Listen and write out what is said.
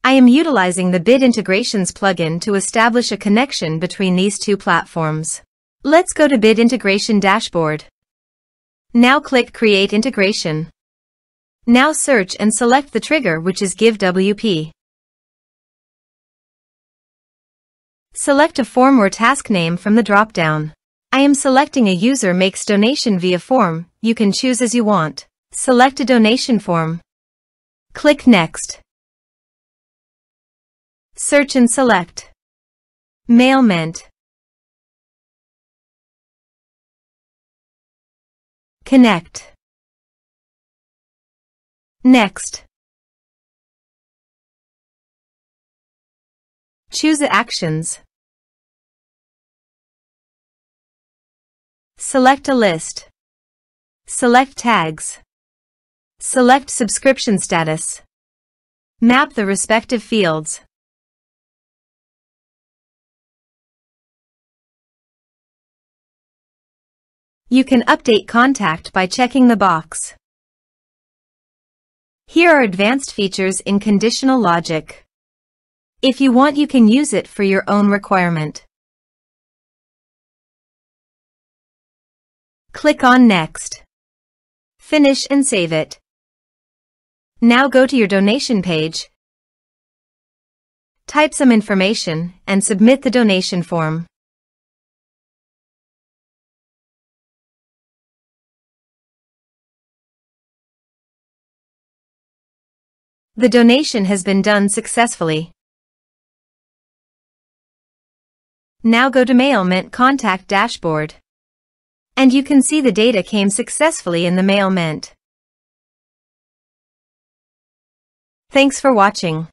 I am utilizing the Bit Integrations plugin to establish a connection between these two platforms. Let's go to Bit Integration Dashboard. Now click Create Integration. Now search and select the trigger, which is GiveWP. Select a form or task name from the drop-down. I am selecting a user makes donation via form. You can choose as you want. Select a donation form. Click Next. Search and select Mailment. Connect. Next. Choose Actions. Select a list. Select tags. Select subscription status. Map the respective fields. You can update contact by checking the box. Here are advanced features in conditional logic. If you want, you can use it for your own requirement. Click on Next. Finish and save it. Now go to your donation page. Type some information and submit the donation form. The donation has been done successfully. Now go to Mailment Contact Dashboard. And you can see the data came successfully in the Mailment. Thanks for watching.